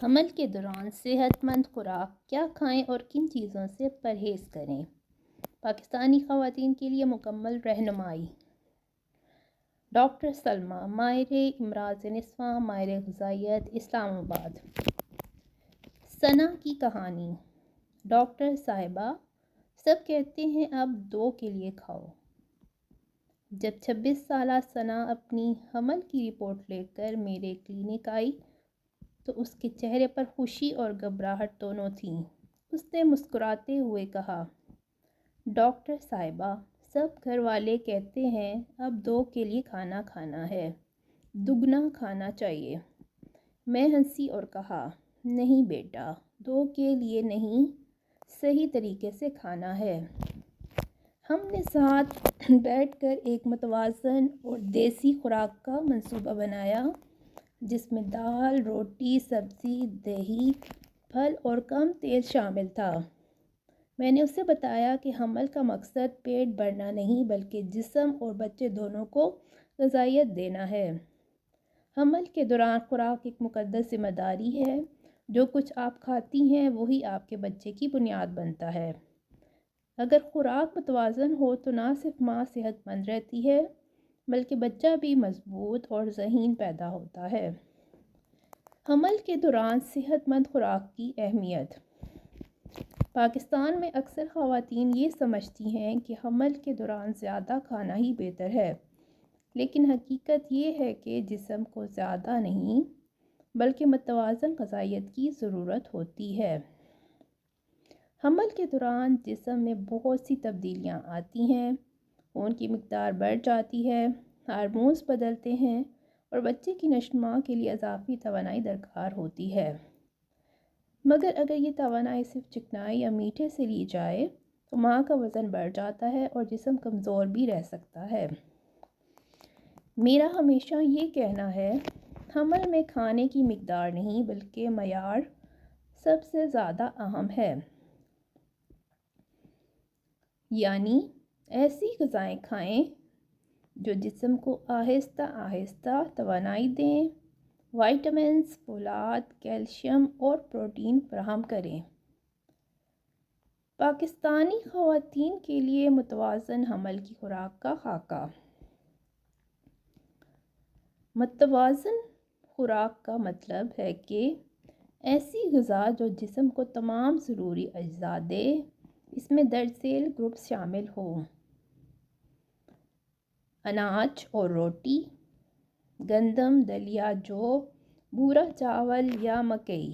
حمل کے دوران صحت مند خوراک کیا کھائیں اور کن چیزوں سے پرہیز کریں؟ پاکستانی خواتین کے لیے مکمل رہنمائی۔ ڈاکٹر سلمیٰ، ماہر امراض نسواں، ماہر غذائیت، اسلام آباد۔ ثنا کی کہانی۔ ڈاکٹر صاحبہ، سب کہتے ہیں اب 2 کے لیے کھاؤ۔ جب 26 سالہ ثنا اپنی حمل کی رپورٹ لے کر میرے کلینک آئی تو اس کے چہرے پر خوشی اور گھبراہٹ دونوں تھیں۔ اس نے مسکراتے ہوئے کہا، ڈاکٹر صاحبہ، سب گھر والے کہتے ہیں اب 2 کے لیے کھانا کھانا ہے، دگنا کھانا چاہیے۔ میں ہنسی اور کہا، نہیں بیٹا، 2 کے لیے نہیں، صحیح طریقے سے کھانا ہے۔ ہم نے ساتھ بیٹھ کر ایک متوازن اور دیسی خوراک کا منصوبہ بنایا جس میں دال، روٹی، سبزی، دہی، پھل اور کم تیل شامل تھا۔ میں نے اسے بتایا کہ حمل کا مقصد پیٹ بھرنا نہیں بلکہ جسم اور بچے دونوں کو غذائیت دینا ہے۔ حمل کے دوران خوراک ایک مقدس ذمہ داری ہے۔ جو کچھ آپ کھاتی ہیں وہی آپ کے بچے کی بنیاد بنتا ہے۔ اگر خوراک متوازن ہو تو نہ صرف ماں صحت مند رہتی ہے بلکہ بچہ بھی مضبوط اور ذہین پیدا ہوتا ہے۔ حمل کے دوران صحت مند خوراک کی اہمیت۔ پاکستان میں اکثر خواتین یہ سمجھتی ہیں کہ حمل کے دوران زیادہ کھانا ہی بہتر ہے، لیکن حقیقت یہ ہے کہ جسم کو زیادہ نہیں بلکہ متوازن غذائیت کی ضرورت ہوتی ہے۔ حمل کے دوران جسم میں بہت سی تبدیلیاں آتی ہیں، خون کی مقدار بڑھ جاتی ہے، ہارمونز بدلتے ہیں اور بچے کی نشو و نما کے لیے اضافی توانائی درکار ہوتی ہے۔ مگر اگر یہ توانائی صرف چکنائی یا میٹھے سے لی جائے تو ماں کا وزن بڑھ جاتا ہے اور جسم کمزور بھی رہ سکتا ہے۔ میرا ہمیشہ یہ کہنا ہے، حمل میں کھانے کی مقدار نہیں بلکہ معیار سب سے زیادہ اہم ہے۔ یعنی ایسی غذائیں کھائیں جو جسم کو آہستہ آہستہ توانائی دیں، وائٹامنز، فولاد، کیلشیم اور پروٹین فراہم کریں۔ پاکستانی خواتین کے لیے متوازن حمل کی خوراک کا خاکہ۔ متوازن خوراک کا مطلب ہے کہ ایسی غذا جو جسم کو تمام ضروری اجزاء دے۔ اس میں درج ذیل گروپس شامل ہوں: اناج اور روٹی، گندم، دلیا، جو، بھورا چاول یا مکئی۔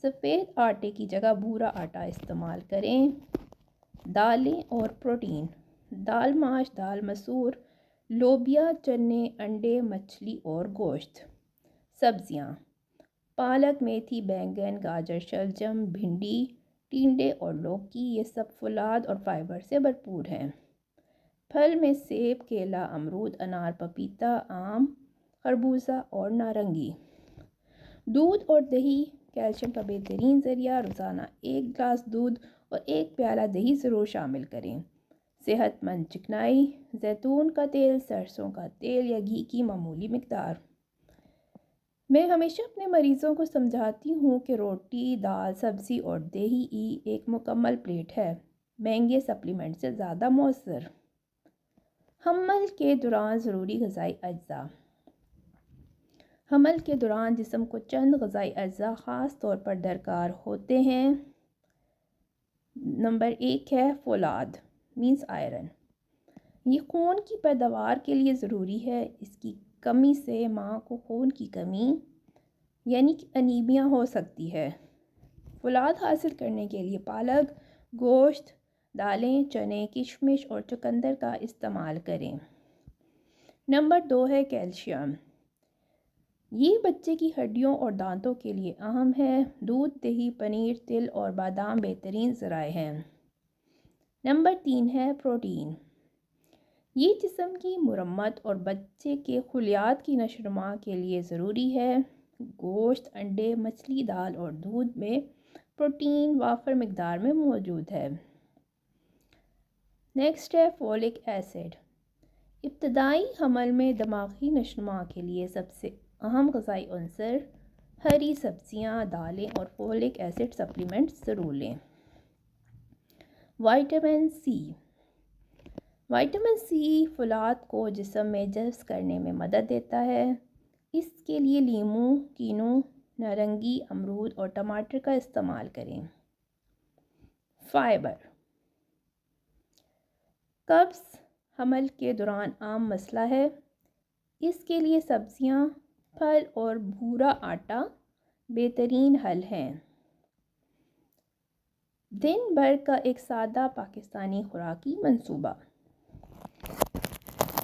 سفید آٹے کی جگہ بھورا آٹا استعمال کریں۔ دالیں اور پروٹین: دال ماش، دال مسور، لوبیا، چنے، انڈے، مچھلی اور گوشت۔ سبزیاں: پالک، میتھی، بینگن، گاجر، شلجم، بھنڈی، ٹینڈے اور لوکی، یہ سب فولاد اور فائبر سے بھرپور ہیں۔ پھل میں سیب، کیلا، امرود، انار، پپیتا، آم، خربوزہ اور نارنگی۔ دودھ اور دہی کیلشیم کا بہترین ذریعہ، روزانہ 1 گلاس دودھ اور 1 پیالہ دہی ضرور شامل کریں۔ صحت مند چکنائی: زیتون کا تیل، سرسوں کا تیل یا گھی کی معمولی مقدار۔ میں ہمیشہ اپنے مریضوں کو سمجھاتی ہوں کہ روٹی، دال، سبزی اور دہی ایک مکمل پلیٹ ہے، مہنگے سپلیمنٹ سے زیادہ مؤثر۔ حمل کے دوران ضروری غذائی اجزاء۔ حمل کے دوران جسم کو چند غذائی اجزاء خاص طور پر درکار ہوتے ہیں۔ نمبر 1 ہے فولاد آئرن۔ یہ خون کی پیداوار کے لیے ضروری ہے۔ اس کی کمی سے ماں کو خون کی کمی یعنی کہ انیمیا ہو سکتی ہے۔ فولاد حاصل کرنے کے لیے پالک، گوشت، دالیں، چنے، کشمش اور چقندر کا استعمال کریں۔ نمبر 2 ہے کیلشیم۔ یہ بچے کی ہڈیوں اور دانتوں کے لیے اہم ہے۔ دودھ، دہی، پنیر، تل اور بادام بہترین ذرائع ہیں۔ نمبر 3 ہے پروٹین۔ یہ جسم کی مرمت اور بچے کے خلیات کی نشو و نما کے لیے ضروری ہے۔ گوشت، انڈے، مچھلی، دال اور دودھ میں پروٹین وافر مقدار میں موجود ہے۔ نیکسٹ ہے فولک ایسڈ۔ ابتدائی حمل میں دماغی نشو و نما کے لیے سب سے اہم غذائی عنصر ہری سبزیاں، دالیں اور فولک ایسڈ سپلیمنٹس ضرور لیں۔ Vitamin C. وائٹامن سی فولاد کو جسم میں جذب کرنے میں مدد دیتا ہے۔ اس کے لیے لیموں، کینو، نارنگی، امرود اور ٹماٹر کا استعمال کریں۔ فائبر۔ قبض حمل کے دوران عام مسئلہ ہے، اس کے لیے سبزیاں، پھل اور بھورا آٹا بہترین حل ہیں۔ دن بھر کا ایک سادہ پاکستانی خوراکی منصوبہ۔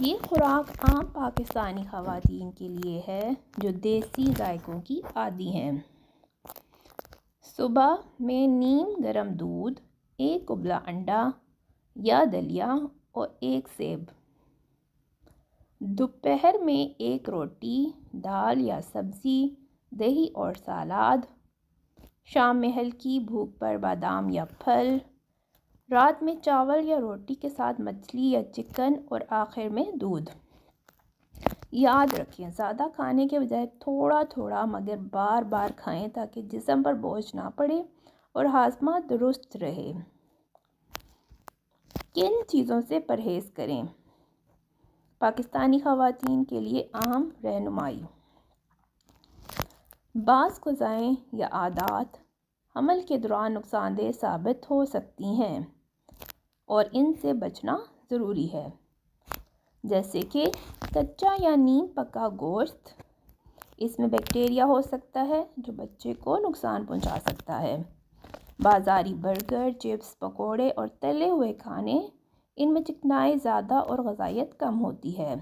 یہ خوراک عام پاکستانی خواتین کے لیے ہے جو دیسی ذائقوں کی عادی ہیں۔ صبح میں نیم گرم دودھ، ایک ابلا انڈا یا دلیا اور ایک سیب۔ دوپہر میں ایک روٹی، دال یا سبزی، دہی اور سالاد۔ شام میں ہلکی بھوک پر بادام یا پھل۔ رات میں چاول یا روٹی کے ساتھ مچھلی یا چکن اور آخر میں دودھ۔ یاد رکھیں، زیادہ کھانے کے بجائے تھوڑا تھوڑا مگر بار بار کھائیں تاکہ جسم پر بوجھ نہ پڑے اور ہاضمہ درست رہے۔ کن چیزوں سے پرہیز کریں؟ پاکستانی خواتین کے لیے اہم رہنمائی۔ بعض غذائیں یا عادات حمل کے دوران نقصان دہ ثابت ہو سکتی ہیں اور ان سے بچنا ضروری ہے، جیسے کہ کچا یا نیم پکا گوشت۔ اس میں بیکٹیریا ہو سکتا ہے جو بچے کو نقصان پہنچا سکتا ہے۔ بازاری برگر، چپس، پکوڑے اور تلے ہوئے کھانے، ان میں چکنائی زیادہ اور غذائیت کم ہوتی ہے۔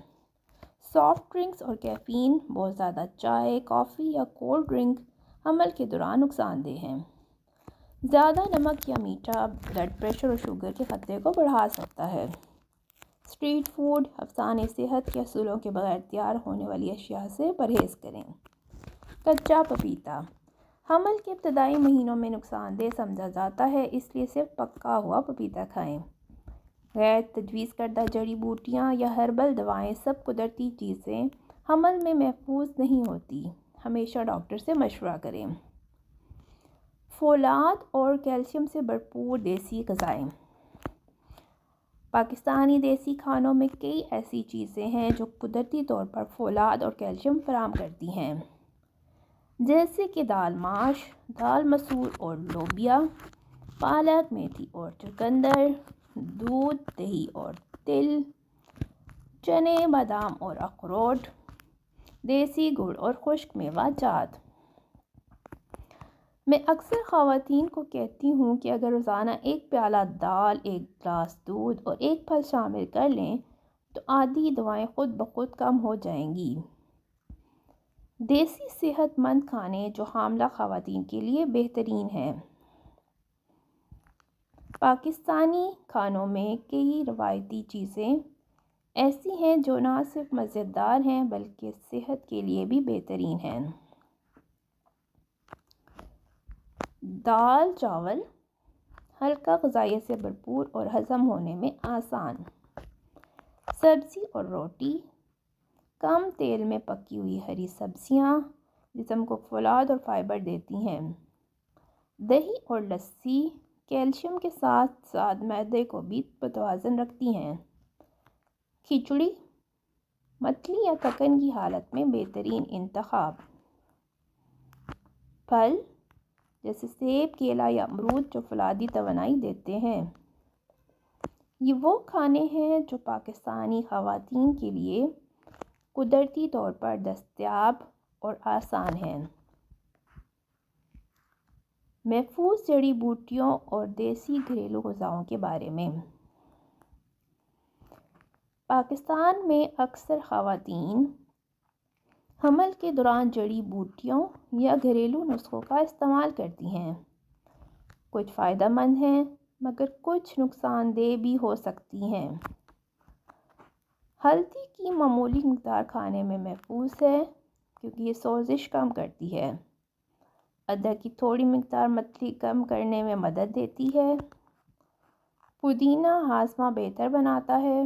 سافٹ ڈرنکس اور کیفین، بہت زیادہ چائے، کافی یا کولڈ ڈرنک حمل کے دوران نقصان دہ ہیں۔ زیادہ نمک یا میٹھا بلڈ پریشر اور شوگر کے خطرے کو بڑھا سکتا ہے۔ اسٹریٹ فوڈ، افسانہ صحت کے اصولوں کے بغیر تیار ہونے والی اشیاء سے پرہیز کریں۔ کچا پپیتا حمل کے ابتدائی مہینوں میں نقصان دہ سمجھا جاتا ہے، اس لیے صرف پکا ہوا پپیتا کھائیں۔ غیر تجویز کردہ جڑی بوٹیاں یا ہربل دوائیں، سب قدرتی چیزیں حمل میں محفوظ نہیں ہوتی، ہمیشہ ڈاکٹر سے مشورہ کریں۔ فولاد اور کیلشیم سے بھرپور دیسی غذائیں۔ پاکستانی دیسی کھانوں میں کئی ایسی چیزیں ہیں جو قدرتی طور پر فولاد اور کیلشیم فراہم کرتی ہیں، جیسے کہ دال ماش، دال مسور اور لوبیا، پالک، میتھی اور چقندر، دودھ، دہی اور تل، چنے، بادام اور اخروٹ، دیسی گڑ اور خشک میوہ جات۔ میں اکثر خواتین کو کہتی ہوں کہ اگر روزانہ ایک پیالہ دال، ایک گلاس دودھ اور ایک پھل شامل کر لیں تو آدھی دوائیں خود بخود کم ہو جائیں گی۔ دیسی صحت مند کھانے جو حاملہ خواتین کے لیے بہترین ہیں۔ پاکستانی کھانوں میں کئی روایتی چیزیں ایسی ہیں جو نہ صرف مزیدار ہیں بلکہ صحت کے لیے بھی بہترین ہیں۔ دال چاول ہلکا، غذائیت سے بھرپور اور ہضم ہونے میں آسان۔ سبزی اور روٹی، کم تیل میں پکی ہوئی ہری سبزیاں جسم کو فولاد اور فائبر دیتی ہیں۔ دہی اور لسی کیلشیم کے ساتھ ساتھ معدے کو بھی متوازن رکھتی ہیں۔ کھچڑی متلی یا ککن کی حالت میں بہترین انتخاب۔ پھل جیسے سیب، کیلا یا امرود جو فولادی توانائی دیتے ہیں۔ یہ وہ کھانے ہیں جو پاکستانی خواتین کے لیے قدرتی طور پر دستیاب اور آسان ہیں۔ محفوظ جڑی بوٹیوں اور دیسی گھریلو غذاؤں کے بارے میں۔ پاکستان میں اکثر خواتین حمل کے دوران جڑی بوٹیوں یا گھریلو نسخوں کا استعمال کرتی ہیں۔ کچھ فائدہ مند ہیں مگر کچھ نقصان دہ بھی ہو سکتی ہیں۔ ہلدی کی معمولی مقدار کھانے میں محفوظ ہے کیونکہ یہ سوزش کم کرتی ہے۔ ادرک کی تھوڑی مقدار متلی کم کرنے میں مدد دیتی ہے۔ پودینہ ہاضمہ بہتر بناتا ہے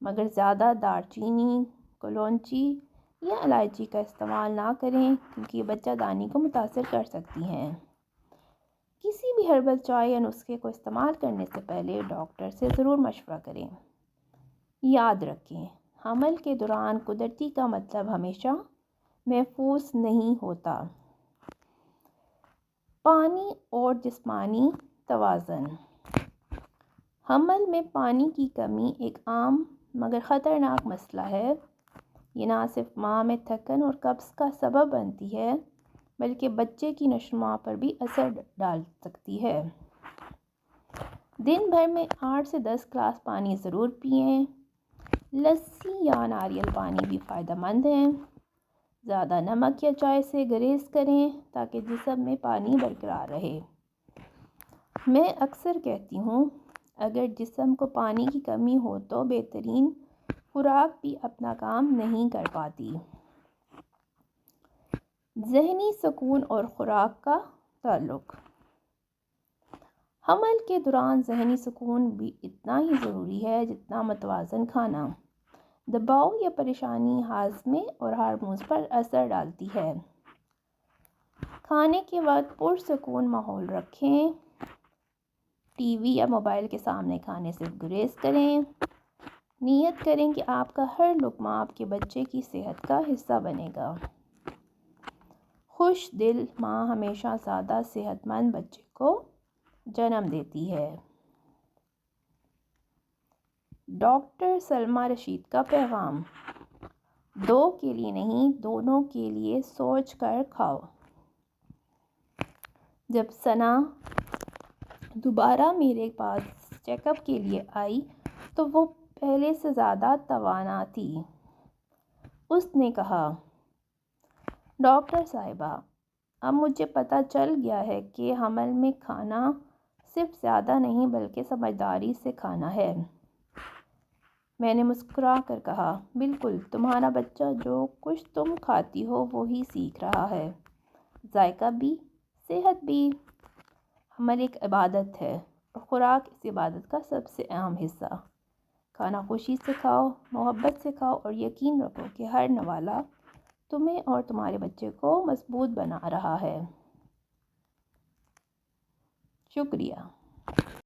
مگر زیادہ دار چینی، کلونچی یا الائچی کا استعمال نہ کریں کیونکہ یہ بچہ دانی کو متاثر کر سکتی ہیں۔ کسی بھی ہربل چائے یا نسخے کو استعمال کرنے سے پہلے ڈاکٹر سے ضرور مشورہ کریں۔ یاد رکھیں، حمل کے دوران قدرتی کا مطلب ہمیشہ محفوظ نہیں ہوتا۔ پانی اور جسمانی توازن۔ حمل میں پانی کی کمی ایک عام مگر خطرناک مسئلہ ہے۔ یہ نہ صرف ماں میں تھکن اور قبض کا سبب بنتی ہے بلکہ بچے کی نشوونما پر بھی اثر ڈال سکتی ہے۔ دن بھر میں 8 سے 10 گلاس پانی ضرور پئیں۔ لسی یا ناریل پانی بھی فائدہ مند ہے۔ زیادہ نمک یا چائے سے گریز کریں تاکہ جسم میں پانی برقرار رہے۔ میں اکثر کہتی ہوں، اگر جسم کو پانی کی کمی ہو تو بہترین خوراک بھی اپنا کام نہیں کر پاتی۔ ذہنی سکون اور خوراک کا تعلق۔ حمل کے دوران ذہنی سکون بھی اتنا ہی ضروری ہے جتنا متوازن کھانا۔ دباؤ یا پریشانی ہاضمے اور ہارمونز پر اثر ڈالتی ہے۔ کھانے کے وقت پرسکون ماحول رکھیں۔ ٹی وی یا موبائل کے سامنے کھانے سے گریز کریں۔ نیت کریں کہ آپ کا ہر لقمہ آپ کے بچے کی صحت کا حصہ بنے گا۔ خوش دل ماں ہمیشہ زیادہ صحت مند بچے کو جنم دیتی ہے۔ ڈاکٹر سلمیٰ رشید کا پیغام۔ دو کے لیے نہیں، دونوں کے لیے سوچ کر کھاؤ۔ جب ثنا دوبارہ میرے پاس چیک اپ کے لیے آئی تو وہ پہلے سے زیادہ توانا تھی۔ اس نے کہا، ڈاکٹر صاحبہ، اب مجھے پتہ چل گیا ہے کہ حمل میں کھانا صرف زیادہ نہیں بلکہ سمجھداری سے کھانا ہے۔ میں نے مسکرا کر کہا، بالکل، تمہارا بچہ جو کچھ تم کھاتی ہو وہی سیکھ رہا ہے۔ ذائقہ بھی، صحت بھی۔ حمل ایک عبادت ہے اور خوراک اس عبادت کا سب سے اہم حصہ۔ کھانا خوشی سے کھاؤ، محبت سے کھاؤ اور یقین رکھو کہ ہر نوالہ تمہیں اور تمہارے بچے کو مضبوط بنا رہا ہے۔ شکریہ۔